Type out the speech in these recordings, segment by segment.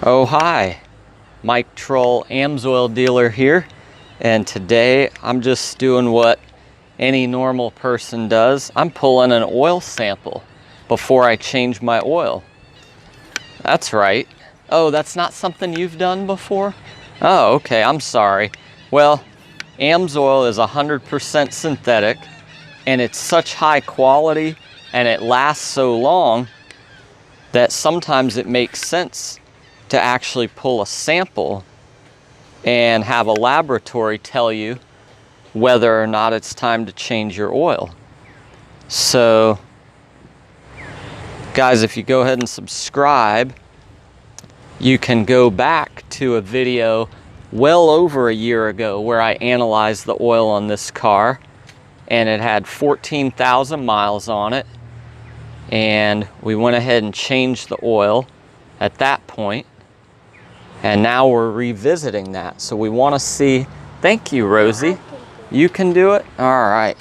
Oh hi, Mike Troll, Amsoil dealer here, and today I'm just doing what any normal person does. I'm pulling an oil sample before I change my oil. That's right. Oh, that's not something you've done before? Oh, okay, I'm sorry. Well, Amsoil is 100% synthetic, and it's such high quality and it lasts so long that sometimes it makes sense to actually pull a sample and have a laboratory tell you whether or not it's time to change your oil. So guys, if you go ahead and subscribe, you can go back to a video well over a year ago where I analyzed the oil on this car, and it had 14,000 miles on it, and we went ahead and changed the oil at that point. And now we're revisiting that. So we want to see, thank you, Rosie. You can do it? All right.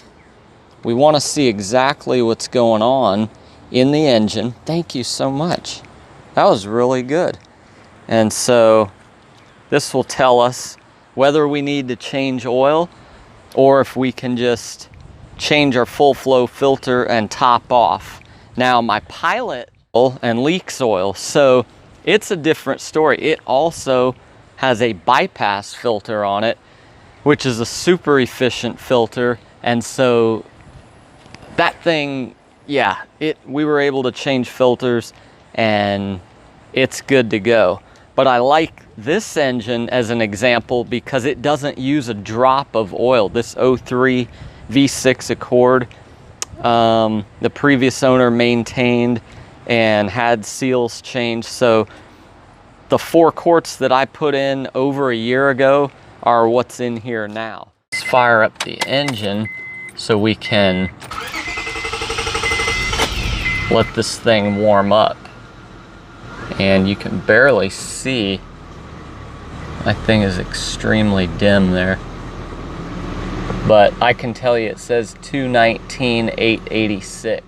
We want to see exactly what's going on in the engine. Thank you so much. That was really good. And so this will tell us whether we need to change oil or if we can just change our full flow filter and top off. Now my pilot oil and leaks oil, so it's a different story. It also has a bypass filter on it, which is a super efficient filter. And so that thing, yeah, we were able to change filters and it's good to go. But I like this engine as an example because it doesn't use a drop of oil. This 03 V6 Accord, the previous owner maintained and had seals changed. So the 4 quarts that I put in over a year ago are what's in here now. Let's fire up the engine so we can let this thing warm up. And you can barely see. My thing is extremely dim there. But I can tell you it says 219,886.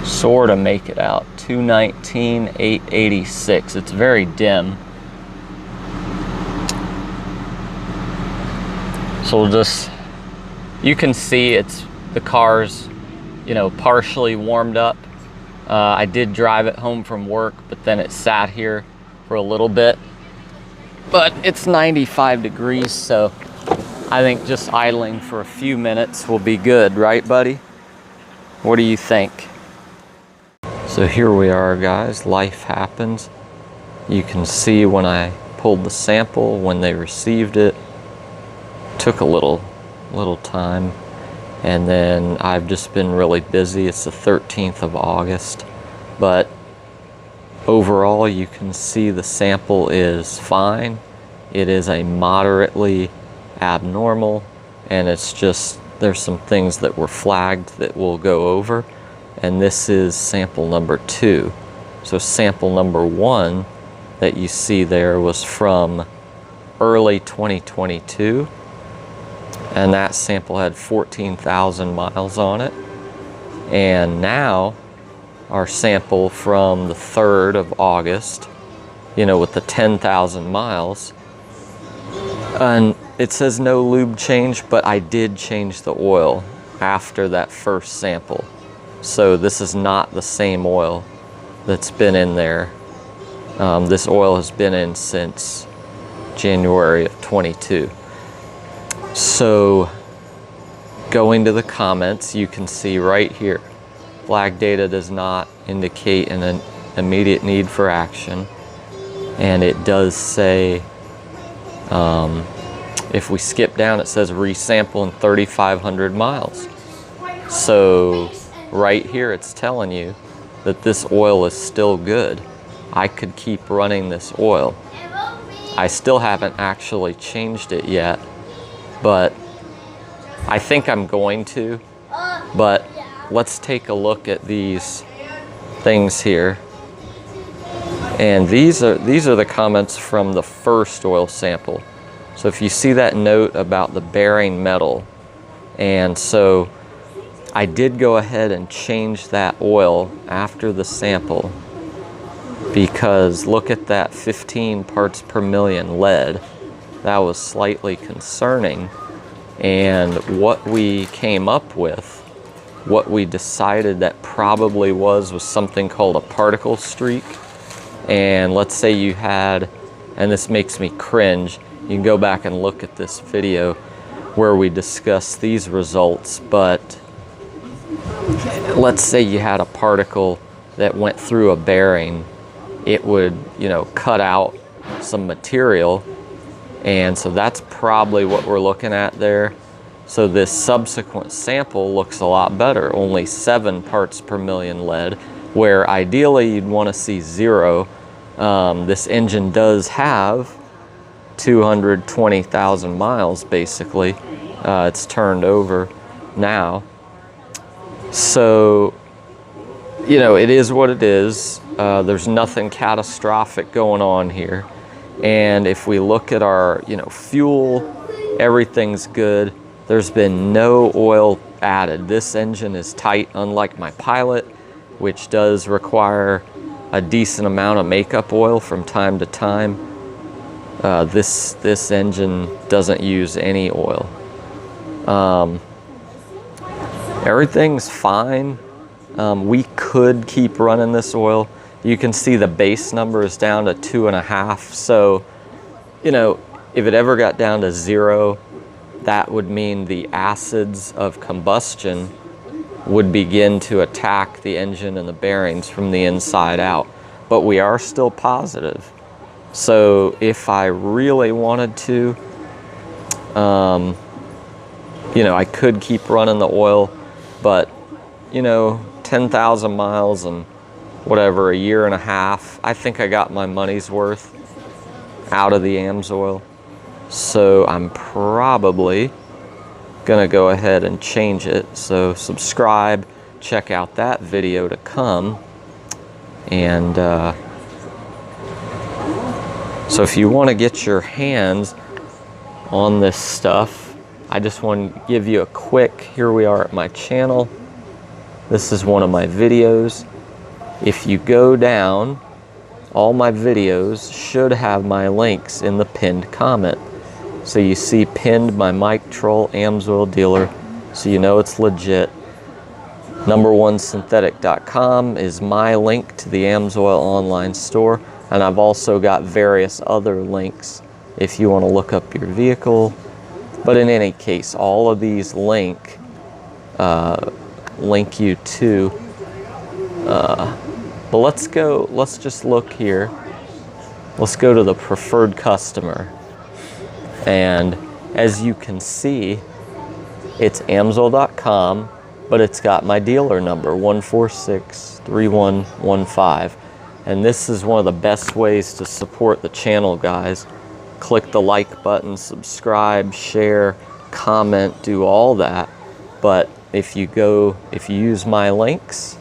Sort of make it out. 219,886. It's very dim. So we'll just, you can see the car's, partially warmed up. I did drive it home from work, but then it sat here for a little bit. But it's 95 degrees, so I think just idling for a few minutes will be good, right, buddy? What do you think? So here we are, guys. Life happens. You can see when I pulled the sample, when they received it. Took a little time. And then I've just been really busy. It's the 13th of August. But overall, you can see the sample is fine. It is a moderately abnormal, and it's just, there's some things that were flagged that we'll go over. And this is sample number 2. So sample number 1 that you see there was from early 2022. And that sample had 14,000 miles on it. And now our sample from the 3rd of August, with the 10,000 miles, and it says no lube change, but I did change the oil after that first sample. So this is not the same oil that's been in there. This oil has been in since January of 22. So going to the comments, you can see right here, flag data does not indicate an immediate need for action. And it does say, if we skip down, it says resample in 3,500 miles. So right here, it's telling you that this oil is still good. I could keep running this oil. I still haven't actually changed it yet, but I think I'm going to. But let's take a look at these things here. And these are the comments from the first oil sample. So if you see that note about the bearing metal, and so I did go ahead and change that oil after the sample. because look at that 15 parts per million lead. That was slightly concerning. And what we came up with, what we decided that probably was something called a particle streak. And let's say you had, and this makes me cringe, you can go back and look at this video where we discuss these results, but let's say you had a particle that went through a bearing, it would, you know, cut out some material. And so that's probably what we're looking at there. So this subsequent sample looks a lot better, only 7 parts per million lead, where ideally you'd want to see 0. This engine does have 220,000 miles basically. It's turned over now. So, you know, it is what it is. There's nothing catastrophic going on here. And if we look at our, you know, fuel, everything's good. There's been no oil added. This engine is tight, unlike my Pilot, which does require a decent amount of makeup oil from time to time. This engine doesn't use any oil. Everything's fine. We could keep running this oil. You can see the base number is down to 2.5. So, you know, if it ever got down to 0, that would mean the acids of combustion would begin to attack the engine and the bearings from the inside out. But we are still positive. So if I really wanted to, you know, I could keep running the oil, but, you know, 10,000 miles and whatever, a year and a half, I think I got my money's worth out of the Amsoil. So I'm probably gonna go ahead and change it. So subscribe, check out that video to come. And so if you want to get your hands on this stuff, I just want to give you a quick, here we are at my channel. This is one of my videos. If you go down, all my videos should have my links in the pinned comment. So you see pinned my Mike Troll Amsoil dealer, so you know it's legit. Number1synthetic.com is my link to the Amsoil online store, and I've also got various other links if you want to look up your vehicle. But in any case, all of these link you to. But let's just look here. Let's go to the preferred customer. And as you can see, it's Amsoil.com, but it's got my dealer number, 1463115. And this is one of the best ways to support the channel, guys. Click the like button, subscribe, share, comment, do all that. But if you use my links,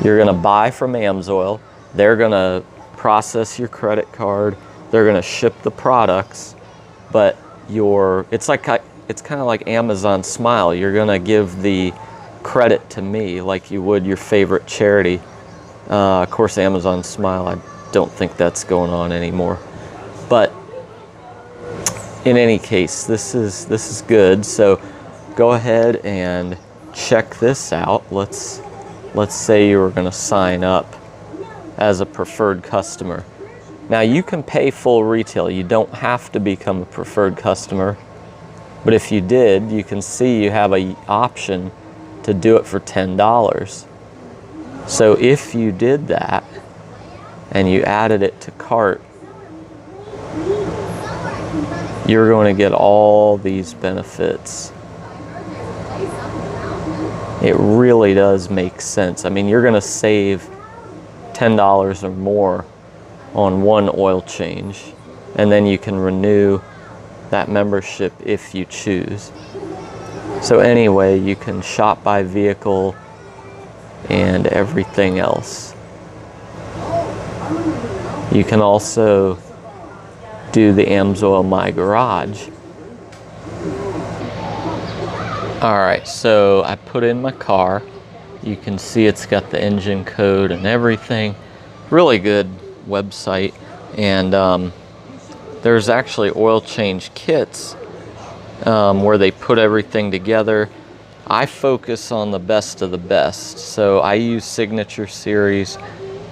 you're gonna buy from Amsoil. They're gonna process your credit card. They're gonna ship the products. But it's kind of like Amazon Smile. You're gonna give the credit to me like you would your favorite charity. Of course, Amazon Smile, I don't think that's going on anymore. But in any case, this is good. So go ahead and check this out. Let's say you were gonna sign up as a preferred customer. Now you can pay full retail. You don't have to become a preferred customer. But if you did, you can see you have an option to do it for $10. So if you did that and you added it to cart, you're going to get all these benefits. It really does make sense. I mean, you're going to save $10 or more on one oil change, and then you can renew that membership if you choose. So anyway, you can shop by vehicle and everything else. You can also do the Amsoil My Garage. Alright, so I put in my car. You can see it's got the engine code and everything. really good website. And there's actually oil change kits where they put everything together. I focus on the best of the best, so I use Signature Series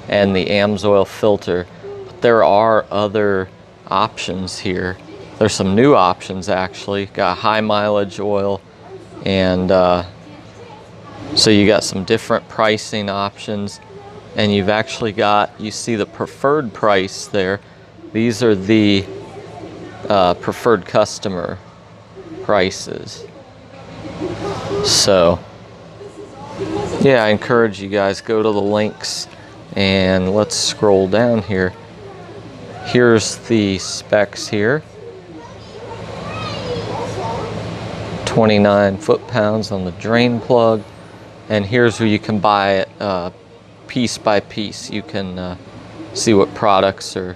and the Amsoil filter. But there are other options here. There's some new options actually. Got high mileage oil, and so you got some different pricing options. And you've actually got, you see the preferred price there. These are the preferred customer prices. So yeah, I encourage you guys, go to the links, and let's scroll down here. Here's the specs here. 29 foot-pounds on the drain plug, and here's where you can buy it piece by piece. You can see what products are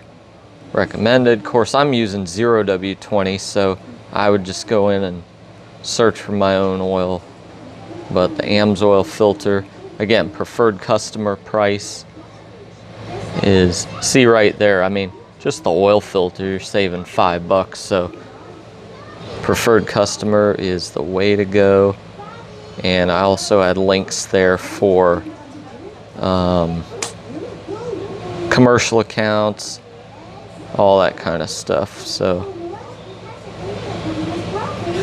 recommended. Of course, I'm using 0W20, so I would just go in and search for my own oil. But the Amsoil filter, again, preferred customer price is, see right there, I mean, just the oil filter, you're saving $5, so preferred customer is the way to go. And I also had links there for commercial accounts, all that kind of stuff. So,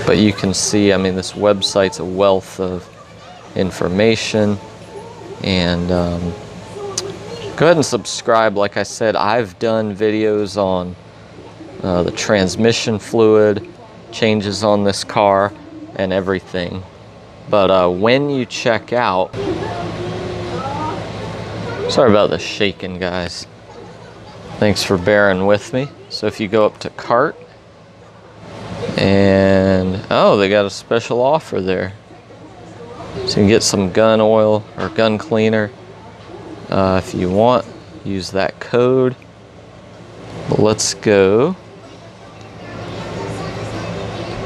but you can see, I mean, this website's a wealth of information. And go ahead and subscribe. Like I said, I've done videos on the transmission fluid, changes on this car, and everything. But when you check out, sorry about the shaking, guys. Thanks for bearing with me. So if you go up to cart, and oh, they got a special offer there. So you can get some gun oil or gun cleaner if you want. Use that code. Let's go.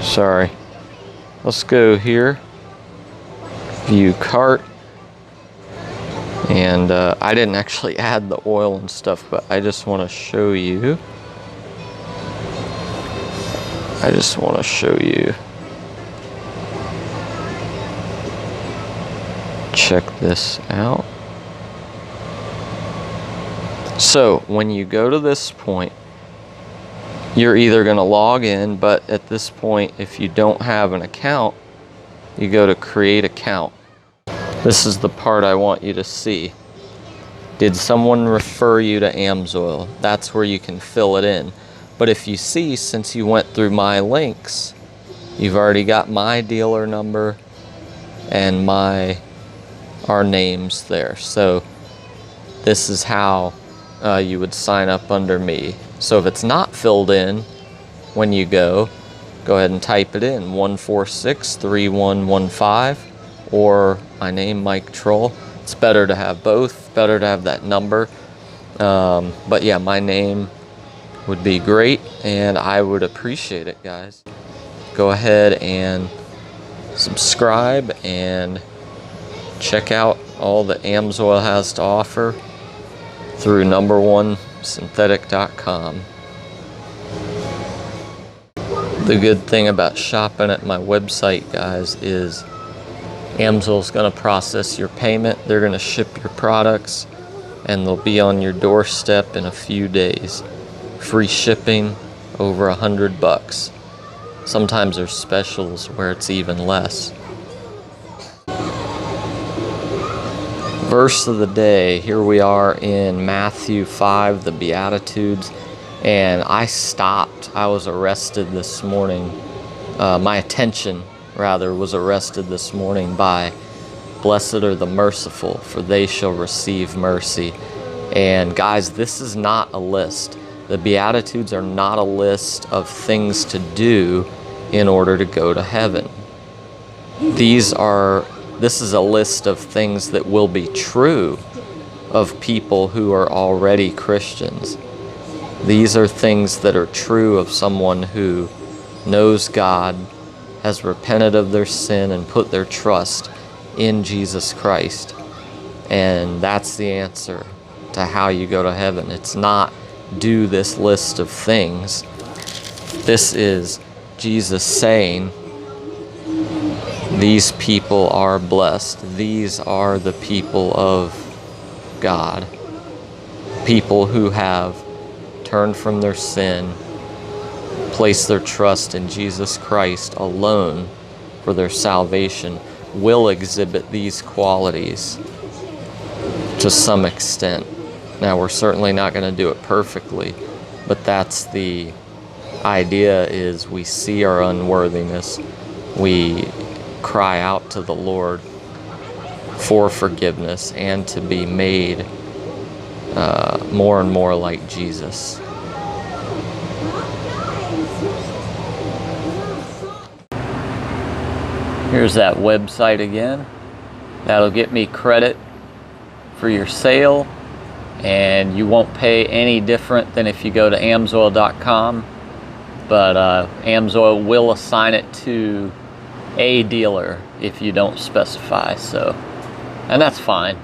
Sorry. Let's go here. View cart. And I didn't actually add the oil and stuff, but I just want to show you. Check this out. So when you go to this point, you're either going to log in, but at this point, if you don't have an account, you go to create account. This is the part I want you to see. Did someone refer you to Amsoil? That's where you can fill it in. But if you see, since you went through my links, you've already got my dealer number and our names there. So this is how you would sign up under me. So if it's not filled in when you go ahead and type it in, 146-3115, or my name, Mike Troll. It's better to have both, better to have that number. But yeah, my name would be great, and I would appreciate it, guys. Go ahead and subscribe and check out all that Amsoil has to offer through number1synthetic.com. The good thing about shopping at my website, guys, is Amsoil's going to process your payment. They're going to ship your products, and they'll be on your doorstep in a few days. Free shipping, over $100. Sometimes there's specials where it's even less. Verse of the day, here we are in Matthew 5, the Beatitudes, and I stopped. I was arrested this morning. My attention, rather, was arrested this morning by "Blessed are the merciful, for they shall receive mercy." And guys, this is not a list. The Beatitudes are not a list of things to do in order to go to heaven. This is a list of things that will be true of people who are already Christians. These are things that are true of someone who knows God, has repented of their sin, and put their trust in Jesus Christ. And that's the answer to how you go to heaven. It's not do this list of things. This is Jesus saying, these people are blessed. These are the people of God. People who have turned from their sin, placed their trust in Jesus Christ alone for their salvation, will exhibit these qualities to some extent. Now, we're certainly not going to do it perfectly, but that's the idea. Is we see our unworthiness, we cry out to the Lord for forgiveness and to be made more and more like Jesus. Here's that website again. That'll get me credit for your sale, and you won't pay any different than if you go to amsoil.com, but Amsoil will assign it to a dealer if you don't specify, so, and that's fine.